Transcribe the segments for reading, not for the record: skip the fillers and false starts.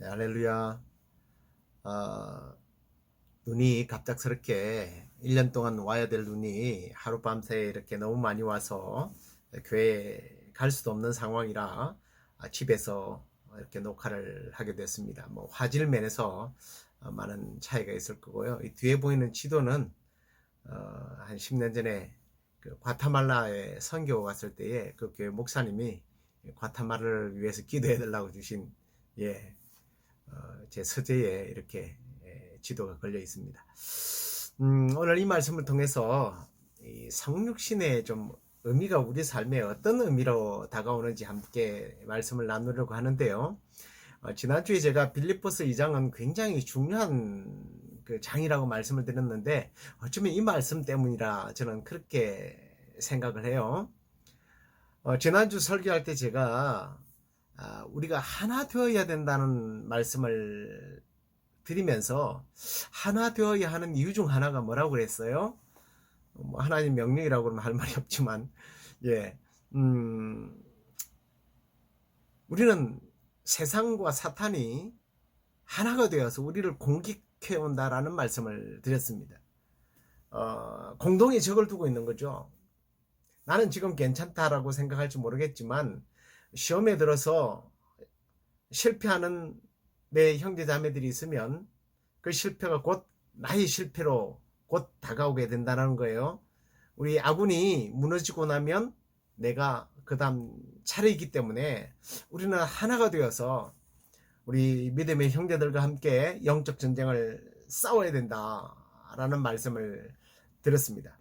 네, 할렐루야. 눈이 갑작스럽게 1년 동안 와야 될 눈이 하룻밤새 이렇게 너무 많이 와서 교회에 갈 수도 없는 상황이라 집에서 이렇게 녹화를 하게 됐습니다. 뭐 화질 면에서 많은 차이가 있을 거고요. 이 뒤에 보이는 지도는 한 10년 전에 그 과타말라에 선교 갔을 때에 그 교회 목사님이 과타말라를 위해서 기도해 달라고 주신 예, 제 서재에 이렇게 지도가 걸려 있습니다. 오늘 이 말씀을 통해서 이 성육신의 좀 의미가 우리 삶에 어떤 의미로 다가오는지 함께 말씀을 나누려고 하는데요. 지난주에 제가 빌립보서 2장은 굉장히 중요한 그 장이라고 말씀을 드렸는데 어쩌면 이 말씀 때문이라 저는 그렇게 생각을 해요. 지난주 설교할 때 제가 우리가 하나 되어야 된다는 말씀을 드리면서 하나 되어야 하는 이유 중 하나가 뭐라고 그랬어요? 뭐 하나님 명령이라고 그러면 할 말이 없지만 예, 우리는 세상과 사탄이 하나가 되어서 우리를 공격해 온다라는 말씀을 드렸습니다. 공동의 적을 두고 있는 거죠. 나는 지금 괜찮다라고 생각할지 모르겠지만 시험에 들어서 실패하는 내 형제 자매들이 있으면 그 실패가 곧 나의 실패로 곧 다가오게 된다는 거예요. 우리 아군이 무너지고 나면 내가 그 다음 차례이기 때문에 우리는 하나가 되어서 우리 믿음의 형제들과 함께 영적 전쟁을 싸워야 된다라는 말씀을 드렸습니다.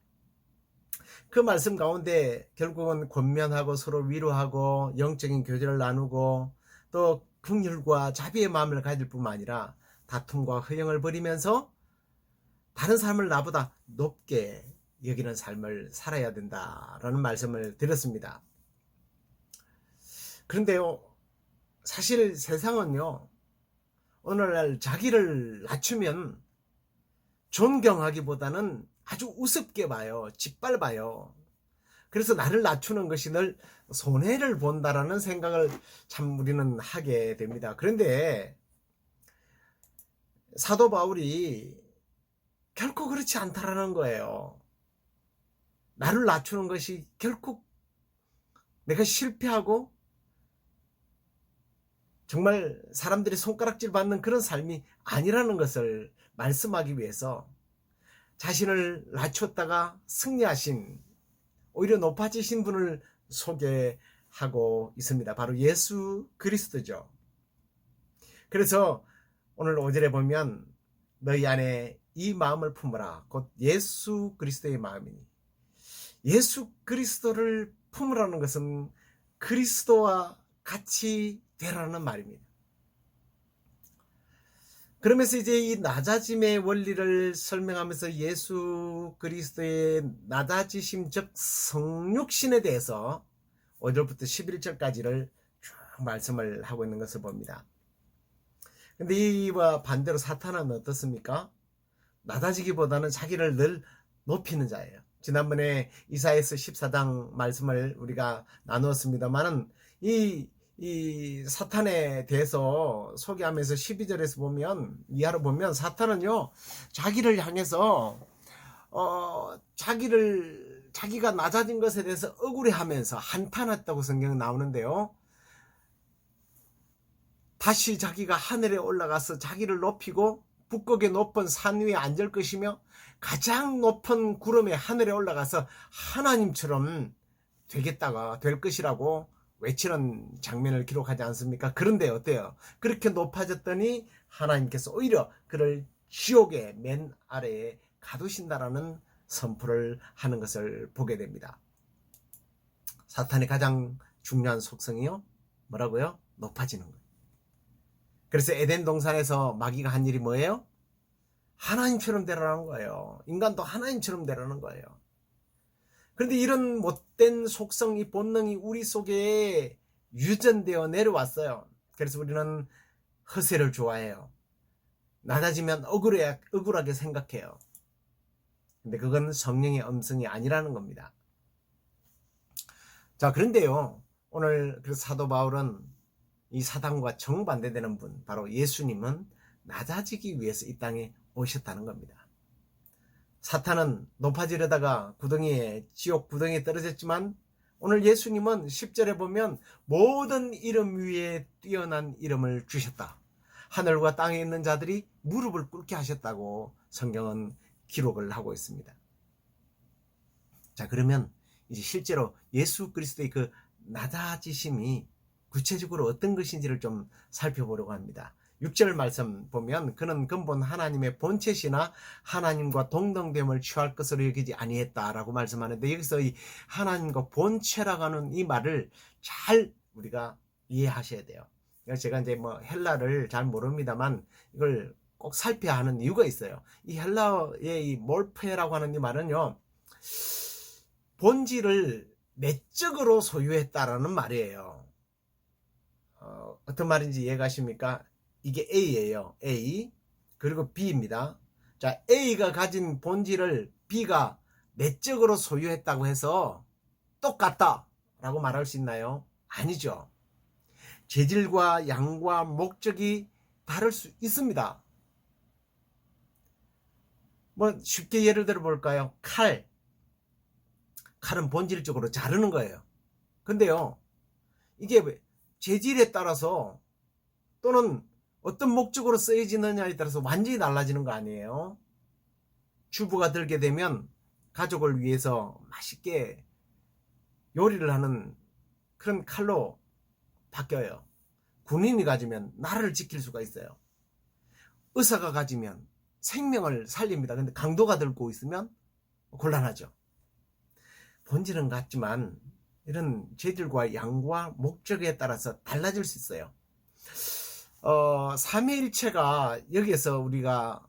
그 말씀 가운데 결국은 권면하고 서로 위로하고 영적인 교제를 나누고 또 긍휼과 자비의 마음을 가질 뿐만 아니라 다툼과 허영을 버리면서 다른 사람을 나보다 높게 여기는 삶을 살아야 된다라는 말씀을 드렸습니다. 그런데요, 사실 세상은요, 오늘날 자기를 낮추면 존경하기보다는 아주 우습게 봐요. 짓밟아요. 그래서 나를 낮추는 것이 늘 손해를 본다라는 생각을 참 우리는 하게 됩니다. 그런데 사도 바울이 결코 그렇지 않다라는 거예요. 나를 낮추는 것이 결코 내가 실패하고 정말 사람들이 손가락질 받는 그런 삶이 아니라는 것을 말씀하기 위해서 자신을 낮췄다가 승리하신 오히려 높아지신 분을 소개하고 있습니다. 바로 예수 그리스도죠. 그래서 오늘 5절에 보면 너희 안에 이 마음을 품으라. 곧 예수 그리스도의 마음이니. 예수 그리스도를 품으라는 것은 그리스도와 같이 되라는 말입니다. 그러면서 이제 이 낮아짐의 원리를 설명하면서 예수 그리스도의 낮아지심 즉 성육신에 대해서 5절부터 11절까지를 쭉 말씀을 하고 있는 것을 봅니다. 근데 이와 반대로 사탄은 어떻습니까? 낮아지기보다는 자기를 늘 높이는 자예요. 지난번에 이사야서 14장 말씀을 우리가 나누었습니다만은 이 사탄에 대해서 소개하면서 12절에서 보면 이하로 보면 사탄은요 자기를 향해서 자기가 낮아진 것에 대해서 억울해하면서 한탄했다고 성경에 나오는데요. 다시 자기가 하늘에 올라가서 자기를 높이고 북극의 높은 산 위에 앉을 것이며 가장 높은 구름의 하늘에 올라가서 하나님처럼 되겠다가 될 것이라고 외치는 장면을 기록하지 않습니까? 그런데 어때요? 그렇게 높아졌더니 하나님께서 오히려 그를 지옥의 맨 아래에 가두신다라는 선포를 하는 것을 보게 됩니다. 사탄의 가장 중요한 속성이요? 뭐라고요? 높아지는 거예요. 그래서 에덴 동산에서 마귀가 한 일이 뭐예요? 하나님처럼 되라는 거예요. 인간도 하나님처럼 되라는 거예요. 그런데 이런 못된 속성이 본능이 우리 속에 유전되어 내려왔어요. 그래서 우리는 허세를 좋아해요. 낮아지면 억울하게 생각해요. 근데 그건 성령의 음성이 아니라는 겁니다. 자, 그런데요, 오늘 그 사도 바울은 이 사단과 정반대되는 분, 바로 예수님은 낮아지기 위해서 이 땅에 오셨다는 겁니다. 사탄은 높아지려다가 지옥 구덩이에 떨어졌지만 오늘 예수님은 10절에 보면 모든 이름 위에 뛰어난 이름을 주셨다. 하늘과 땅에 있는 자들이 무릎을 꿇게 하셨다고 성경은 기록을 하고 있습니다. 자, 그러면 이제 실제로 예수 그리스도의 그 낮아지심이 구체적으로 어떤 것인지를 좀 살펴보려고 합니다. 6절 말씀 보면 그는 근본 하나님의 본체시나 하나님과 동등됨을 취할 것으로 여기지 아니했다라고 말씀하는데, 여기서 이 하나님과 본체라고 하는 이 말을 잘 우리가 이해하셔야 돼요. 제가 이제 헬라를 잘 모릅니다만 이걸 꼭 살펴야 하는 이유가 있어요. 이 헬라의 이 몰페라고 하는 이 말은요, 본질을 내적으로 소유했다라는 말이에요. 어떤 말인지 이해가십니까? 이게 A예요. A. 그리고 B입니다. 자, A가 가진 본질을 B가 내적으로 소유했다고 해서 똑같다 라고 말할 수 있나요? 아니죠. 재질과 양과 목적이 다를 수 있습니다. 쉽게 예를 들어 볼까요? 칼은 본질적으로 자르는 거예요. 근데요, 이게 재질에 따라서 또는 어떤 목적으로 쓰여지느냐에 따라서 완전히 달라지는 거 아니에요? 주부가 들게 되면 가족을 위해서 맛있게 요리를 하는 그런 칼로 바뀌어요. 군인이 가지면 나라를 지킬 수가 있어요. 의사가 가지면 생명을 살립니다. 근데 강도가 들고 있으면 곤란하죠. 본질은 같지만 이런 재질과 양과 목적에 따라서 달라질 수 있어요. 삼위일체가 여기에서 우리가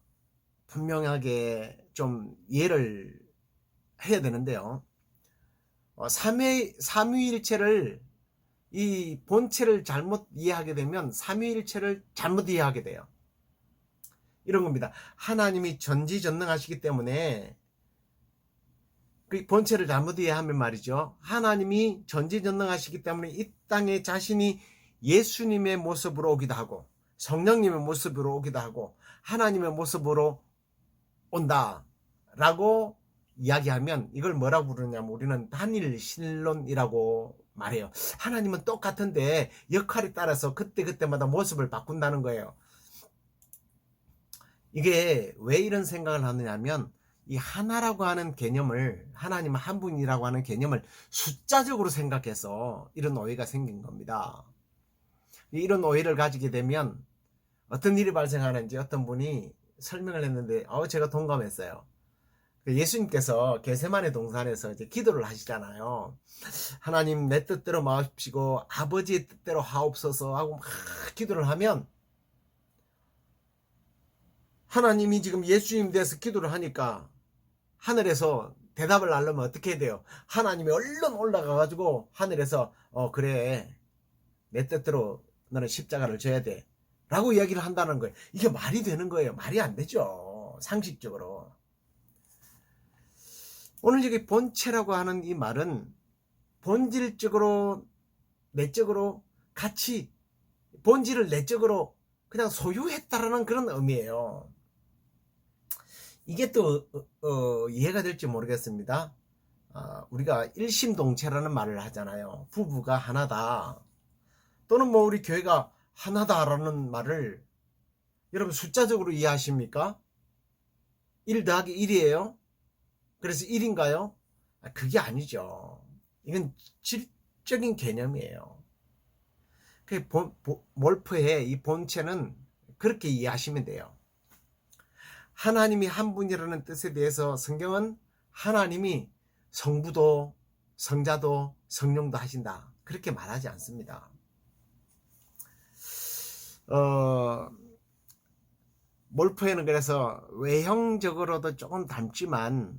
분명하게 좀 이해를 해야 되는데요. 삼위일체를 이 본체를 잘못 이해하게 되면 삼위일체를 잘못 이해하게 돼요. 이런 겁니다. 하나님이 전지전능하시기 때문에 그 본체를 잘못 이해하면 말이죠. 하나님이 전지전능하시기 때문에 이 땅에 자신이 예수님의 모습으로 오기도 하고 성령님의 모습으로 오기도 하고 하나님의 모습으로 온다라고 이야기하면 이걸 뭐라고 부르냐면 우리는 단일신론이라고 말해요. 하나님은 똑같은데 역할에 따라서 그때그때마다 모습을 바꾼다는 거예요. 이게 왜 이런 생각을 하느냐면 이 하나라고 하는 개념을, 하나님 한 분이라고 하는 개념을 숫자적으로 생각해서 이런 오해가 생긴 겁니다. 이런 오해를 가지게 되면 어떤 일이 발생하는지 어떤 분이 설명을 했는데 제가 동감했어요. 예수님께서 겟세마네 동산에서 이제 기도를 하시잖아요. 하나님 내 뜻대로 마옵시고 아버지의 뜻대로 하옵소서 하고 막 기도를 하면 하나님이 지금 예수님 대해서 기도를 하니까 하늘에서 대답을 하려면 어떻게 해야 돼요? 하나님이 얼른 올라가가지고 하늘에서 그래 내 뜻대로 너는 십자가를 져야 돼 라고 이야기를 한다는 거예요. 이게 말이 되는 거예요? 말이 안 되죠. 상식적으로. 오늘 여기 본체라고 하는 이 말은 본질적으로 내적으로 같이 본질을 내적으로 그냥 소유했다라는 그런 의미예요. 이게 또 이해가 될지 모르겠습니다. 우리가 일심동체라는 말을 하잖아요. 부부가 하나다. 또는 우리 교회가 하나다라는 말을 여러분 숫자적으로 이해하십니까? 1 더하기 1이에요? 그래서 1인가요? 그게 아니죠. 이건 질적인 개념이에요. 몰프의 이 본체는 그렇게 이해하시면 돼요. 하나님이 한 분이라는 뜻에 대해서 성경은 하나님이 성부도 성자도 성령도 하신다 그렇게 말하지 않습니다. 몰프에는 그래서 외형적으로도 조금 닮지만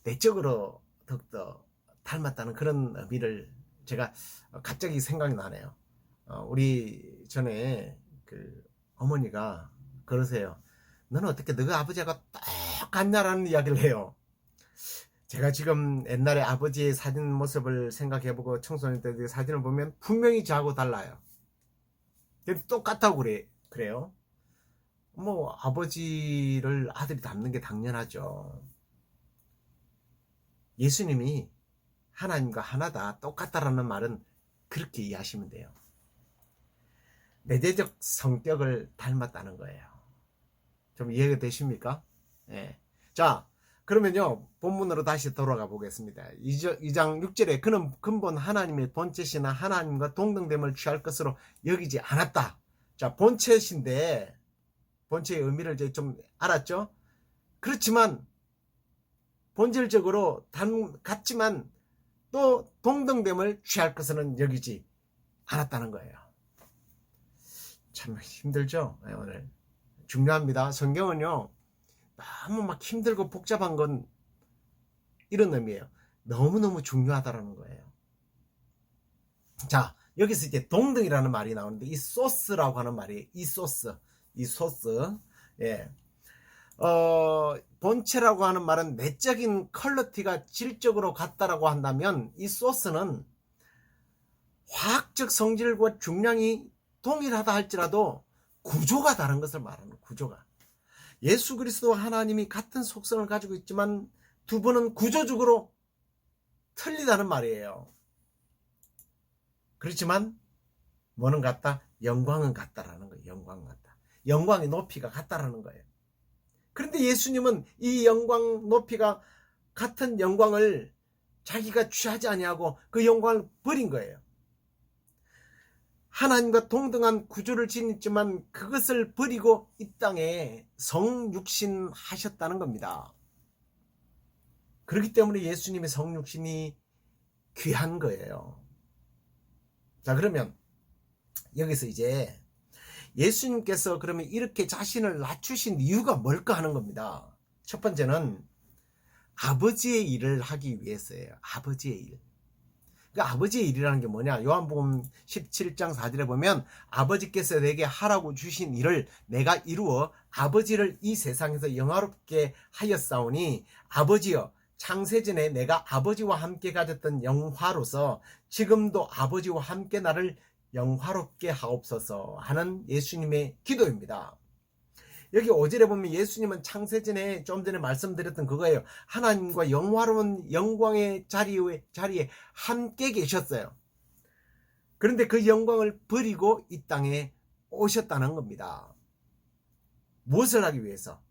내적으로 더욱더 닮았다는 그런 의미를 제가 갑자기 생각이 나네요. 우리 전에 그 어머니가 그러세요. 너는 어떻게 너가 아버지하고 똑같냐라는 이야기를 해요. 제가 지금 옛날에 아버지의 사진 모습을 생각해보고 청소년 때 사진을 보면 분명히 저하고 달라요. 똑같다고 그래요. 뭐 아버지를 아들이 닮는 게 당연하죠. 예수님이 하나님과 하나다, 똑같다라는 말은 그렇게 이해하시면 돼요. 내재적 성격을 닮았다는 거예요. 좀 이해가 되십니까? 예. 자, 그러면요, 본문으로 다시 돌아가 보겠습니다. 2장 6절에 그는 근본 하나님의 본체시나 하나님과 동등됨을 취할 것으로 여기지 않았다. 자, 본체신데, 본체의 의미를 이제 좀 알았죠? 그렇지만, 본질적으로 같지만, 또 동등됨을 취할 것은 여기지 않았다는 거예요. 참 힘들죠? 오늘. 중요합니다. 성경은요, 너무 막 힘들고 복잡한 건 이런 의미예요. 너무너무 중요하다라는 거예요. 자, 여기서 이제 동등이라는 말이 나오는데, 이 소스라고 하는 말이, 이 소스, 예. 본체라고 하는 말은 내적인 퀄리티가 질적으로 같다라고 한다면, 이 소스는 화학적 성질과 중량이 동일하다 할지라도 구조가 다른 것을 말하는 거예요. 구조가. 예수 그리스도와 하나님이 같은 속성을 가지고 있지만 두 분은 구조적으로 틀리다는 말이에요. 그렇지만 뭐는 같다? 영광은 같다라는 거예요. 영광은 같다. 영광의 높이가 같다라는 거예요. 그런데 예수님은 이 영광 높이가 같은 영광을 자기가 취하지 아니하고 그 영광을 버린 거예요. 하나님과 동등한 구조를 지녔지만 그것을 버리고 이 땅에 성육신 하셨다는 겁니다. 그렇기 때문에 예수님의 성육신이 귀한 거예요. 자, 그러면 여기서 이제 예수님께서 그러면 이렇게 자신을 낮추신 이유가 뭘까 하는 겁니다. 첫 번째는 아버지의 일을 하기 위해서예요. 아버지의 일. 그러니까 아버지의 일이라는 게 뭐냐? 요한복음 17장 4절에 보면 아버지께서 내게 하라고 주신 일을 내가 이루어 아버지를 이 세상에서 영화롭게 하였사오니 아버지여 창세전에 내가 아버지와 함께 가졌던 영화로서 지금도 아버지와 함께 나를 영화롭게 하옵소서 하는 예수님의 기도입니다. 여기 5절에 보면 예수님은 창세전에 좀 전에 말씀드렸던 그거예요. 하나님과 영화로운 영광의 자리에 함께 계셨어요. 그런데 그 영광을 버리고 이 땅에 오셨다는 겁니다. 무엇을 하기 위해서?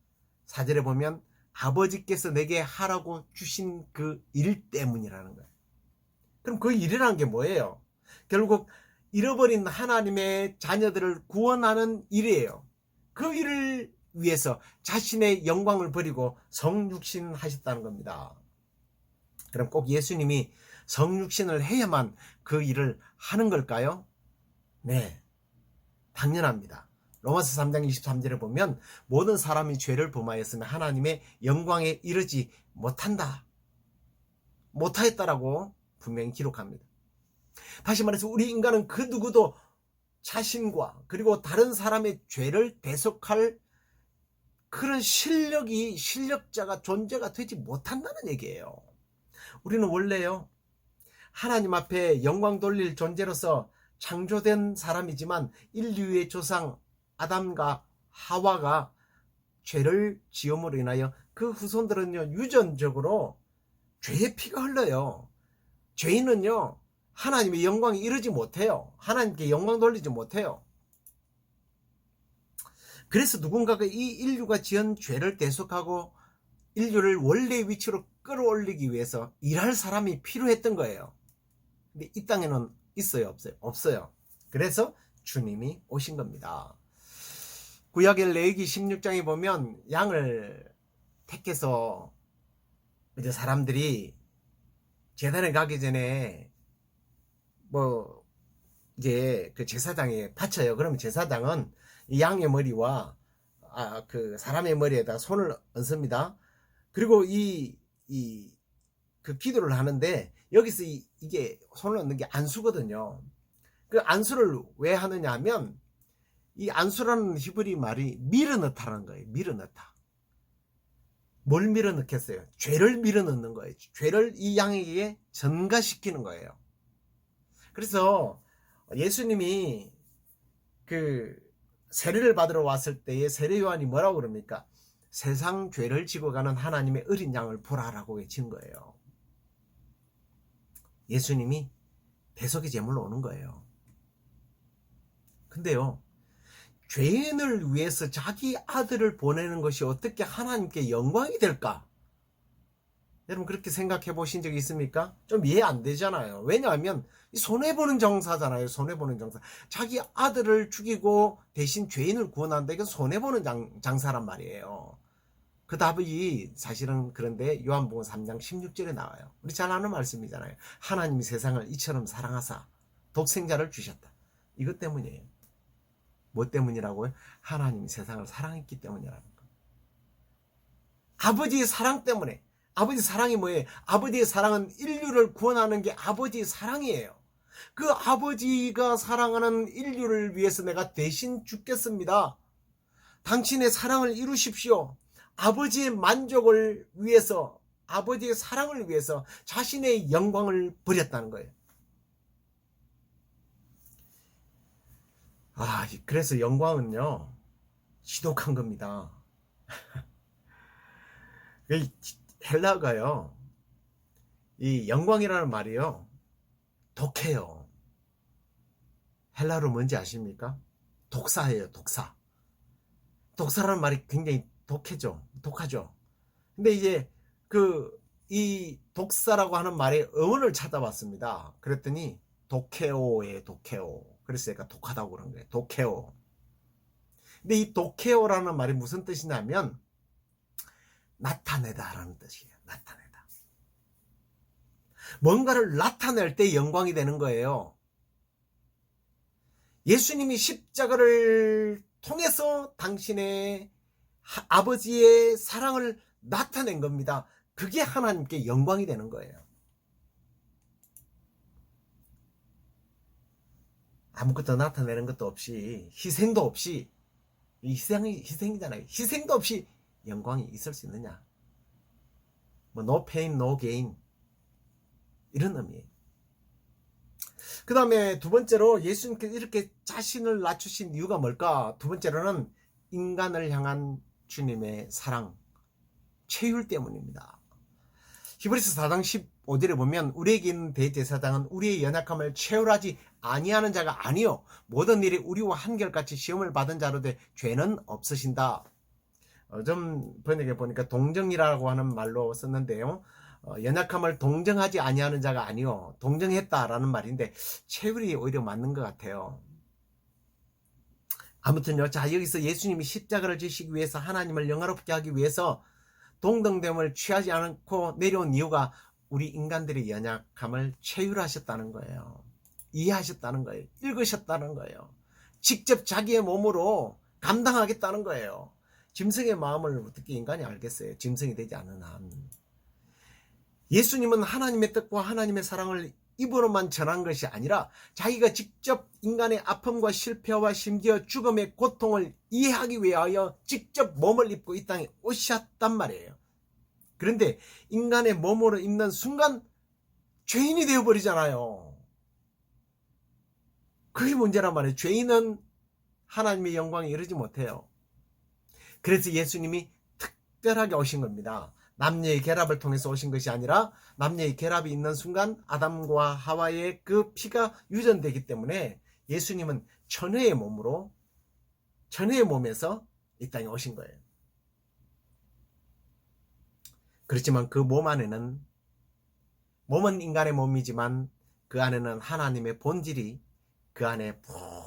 4절에 보면 아버지께서 내게 하라고 주신 그 일 때문이라는 거예요. 그럼 그 일이라는 게 뭐예요? 결국 잃어버린 하나님의 자녀들을 구원하는 일이에요. 그 일을 위해서 자신의 영광을 버리고 성육신 하셨다는 겁니다. 그럼 꼭 예수님이 성육신을 해야만 그 일을 하는 걸까요? 네, 당연합니다. 로마서 3장 23절에 보면 모든 사람이 죄를 범하였으면 하나님의 영광에 이르지 못하였다라고 분명히 기록합니다. 다시 말해서 우리 인간은 그 누구도 자신과 그리고 다른 사람의 죄를 대속할 그런 실력자가 존재가 되지 못한다는 얘기예요. 우리는 원래요, 하나님 앞에 영광 돌릴 존재로서 창조된 사람이지만 인류의 조상 아담과 하와가 죄를 지음으로 인하여 그 후손들은요, 유전적으로 죄의 피가 흘러요. 죄인은요, 하나님의 영광에 이르지 못해요. 하나님께 영광 돌리지 못해요. 그래서 누군가가 이 인류가 지은 죄를 대속하고 인류를 원래의 위치로 끌어올리기 위해서 일할 사람이 필요했던 거예요. 근데 이 땅에는 있어요? 없어요? 없어요. 그래서 주님이 오신 겁니다. 구약의 레위기 16장에 보면 양을 택해서 이제 사람들이 제단에 가기 전에 이제 그 제사장에 바쳐요. 그러면 제사장은 이 양의 머리와 그 사람의 머리에다가 손을 얹습니다. 그리고 그 기도를 하는데 여기서 이게 손을 얹는 게 안수거든요. 그 안수를 왜 하느냐 하면 이 안수라는 히브리 말이 밀어넣다라는 거예요. 밀어넣다. 뭘 밀어넣겠어요? 죄를 밀어넣는 거예요. 죄를 이 양에게 전가시키는 거예요. 그래서 예수님이 그 세례를 받으러 왔을 때에 세례 요한이 뭐라고 그럽니까? 세상 죄를 지고 가는 하나님의 어린 양을 보라라고 외친 거예요. 예수님이 대속의 제물로 오는 거예요. 근데요, 죄인을 위해서 자기 아들을 보내는 것이 어떻게 하나님께 영광이 될까? 여러분 그렇게 생각해 보신 적이 있습니까? 좀 이해 안 되잖아요. 왜냐하면 손해보는 정사잖아요. 손해보는 정사. 자기 아들을 죽이고 대신 죄인을 구원한다. 이건 손해보는 장사란 말이에요. 그 답이 사실은 그런데 요한복음 3장 16절에 나와요. 우리 잘 아는 말씀이잖아요. 하나님이 세상을 이처럼 사랑하사 독생자를 주셨다. 이것 때문이에요. 뭐 때문이라고요? 하나님이 세상을 사랑했기 때문이라는 거. 아버지의 사랑 때문에. 아버지 사랑이 뭐예요? 아버지의 사랑은 인류를 구원하는 게 아버지의 사랑이에요. 그 아버지가 사랑하는 인류를 위해서 내가 대신 죽겠습니다. 당신의 사랑을 이루십시오. 아버지의 만족을 위해서, 아버지의 사랑을 위해서 자신의 영광을 버렸다는 거예요. 그래서 영광은요, 지독한 겁니다. 헬라가요, 이 영광이라는 말이요, 독해요. 헬라로 뭔지 아십니까? 독사예요, 독사. 독사라는 말이 굉장히 독하죠. 근데 이제 이 독사라고 하는 말의 어원을 찾아봤습니다. 그랬더니 독해오예요, 독해오. 그래서 제가 독하다고 그런 거예요. 독해오. 근데 이 독해오라는 말이 무슨 뜻이냐면 나타내다라는 뜻이에요. 나타내다. 뭔가를 나타낼 때 영광이 되는 거예요. 예수님이 십자가를 통해서 당신의 아버지의 사랑을 나타낸 겁니다. 그게 하나님께 영광이 되는 거예요. 아무것도 나타내는 것도 없이, 희생도 없이, 희생이잖아요. 희생도 없이 영광이 있을 수 있느냐? 뭐 no pain, no gain 이런 의미예요. 그 다음에 두 번째로 예수님께서 이렇게 자신을 낮추신 이유가 뭘까? 두 번째로는 인간을 향한 주님의 사랑, 체휼 때문입니다. 히브리서 4장 15절에 보면 우리에게 있는 대제사장은 우리의 연약함을 체휼하지 아니하는 자가 아니요 모든 일에 우리와 한결같이 시험을 받은 자로 돼 죄는 없으신다. 좀 번역해 보니까 동정이라고 하는 말로 썼는데요. 연약함을 동정하지 아니하는 자가 아니요 동정했다라는 말인데 체휼이 오히려 맞는 것 같아요. 아무튼요, 자 여기서 예수님이 십자가를 지시기 위해서 하나님을 영화롭게 하기 위해서 동등됨을 취하지 않고 내려온 이유가 우리 인간들의 연약함을 체휼하셨다는 거예요. 이해하셨다는 거예요. 읽으셨다는 거예요. 직접 자기의 몸으로 감당하겠다는 거예요. 짐승의 마음을 어떻게 인간이 알겠어요? 짐승이 되지 않은 한. 예수님은 하나님의 뜻과 하나님의 사랑을 입으로만 전한 것이 아니라 자기가 직접 인간의 아픔과 실패와 심지어 죽음의 고통을 이해하기 위하여 직접 몸을 입고 이 땅에 오셨단 말이에요. 그런데 인간의 몸으로 입는 순간 죄인이 되어버리잖아요. 그게 문제란 말이에요. 죄인은 하나님의 영광에 이르지 못해요. 그래서 예수님이 특별하게 오신 겁니다. 남녀의 결합을 통해서 오신 것이 아니라 남녀의 결합이 있는 순간 아담과 하와의 그 피가 유전되기 때문에 예수님은 처녀의 몸에서 이 땅에 오신 거예요. 그렇지만 그 몸 안에는, 몸은 인간의 몸이지만 그 안에는 하나님의 본질이 그 안에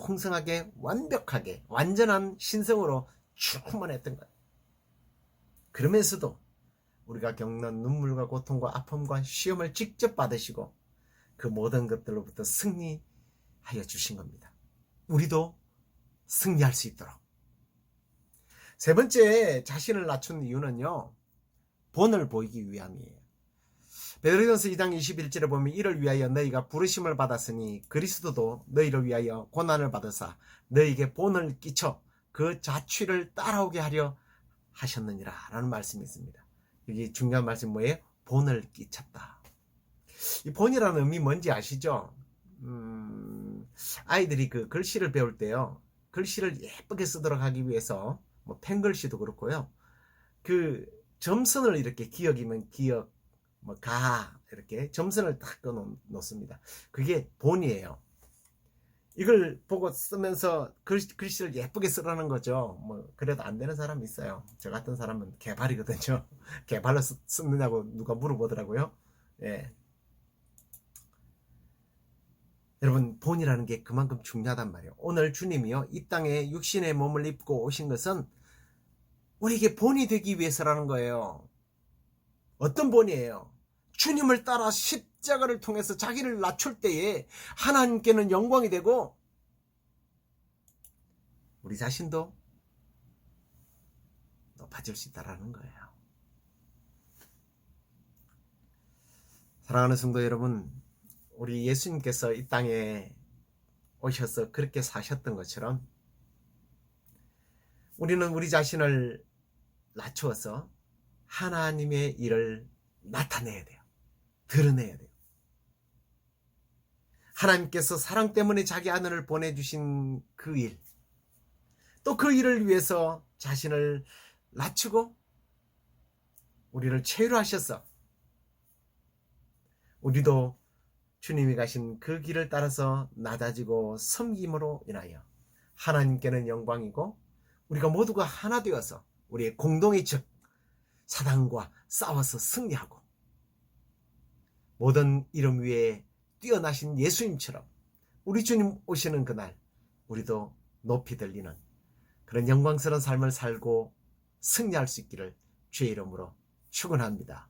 풍성하게 완벽하게 완전한 신성으로 충만했던 거예요. 그러면서도 우리가 겪는 눈물과 고통과 아픔과 시험을 직접 받으시고 그 모든 것들로부터 승리하여 주신 겁니다. 우리도 승리할 수 있도록. 세 번째, 자신을 낮춘 이유는요, 본을 보이기 위함이에요. 베드로전서 2장 21절에 보면 이를 위하여 너희가 부르심을 받았으니 그리스도도 너희를 위하여 고난을 받으사 너희에게 본을 끼쳐 그 자취를 따라오게 하려 하셨느니라 라는 말씀이 있습니다. 여기 중요한 말씀이 뭐예요? 본을 끼쳤다. 이 본이라는 의미 뭔지 아시죠? 아이들이 그 글씨를 배울 때요, 글씨를 예쁘게 쓰도록 하기 위해서 뭐 펜글씨도 그렇고요. 그 점선을 이렇게 기억이면 기억, 뭐 가 이렇게 점선을 딱 끊어 놓습니다. 그게 본이에요. 이걸 보고 쓰면서 글씨를 예쁘게 쓰라는 거죠. 뭐 그래도 안 되는 사람이 있어요. 저 같은 사람은 개발이거든요. 개발로 쓰느냐고 누가 물어보더라고요. 예. 여러분, 본이라는 게 그만큼 중요하단 말이에요. 오늘 주님이요, 이 땅에 육신의 몸을 입고 오신 것은 우리에게 본이 되기 위해서라는 거예요. 어떤 본이에요? 주님을 따라 십자가를 통해서 자기를 낮출 때에 하나님께는 영광이 되고 우리 자신도 높아질 수 있다는 거예요. 사랑하는 성도 여러분, 우리 예수님께서 이 땅에 오셔서 그렇게 사셨던 것처럼 우리는 우리 자신을 낮추어서 하나님의 일을 나타내야 돼요. 드러내야 돼요. 하나님께서 사랑 때문에 자기 아들을 보내주신 그 일, 또 그 일을 위해서 자신을 낮추고 우리를 체류하셔서 우리도 주님이 가신 그 길을 따라서 낮아지고 섬김으로 인하여 하나님께는 영광이고 우리가 모두가 하나 되어서 우리의 공동의 적 사단과 싸워서 승리하고 모든 이름 위에 뛰어나신 예수님처럼 우리 주님 오시는 그날 우리도 높이 들리는 그런 영광스러운 삶을 살고 승리할 수 있기를 주의 이름으로 축원합니다.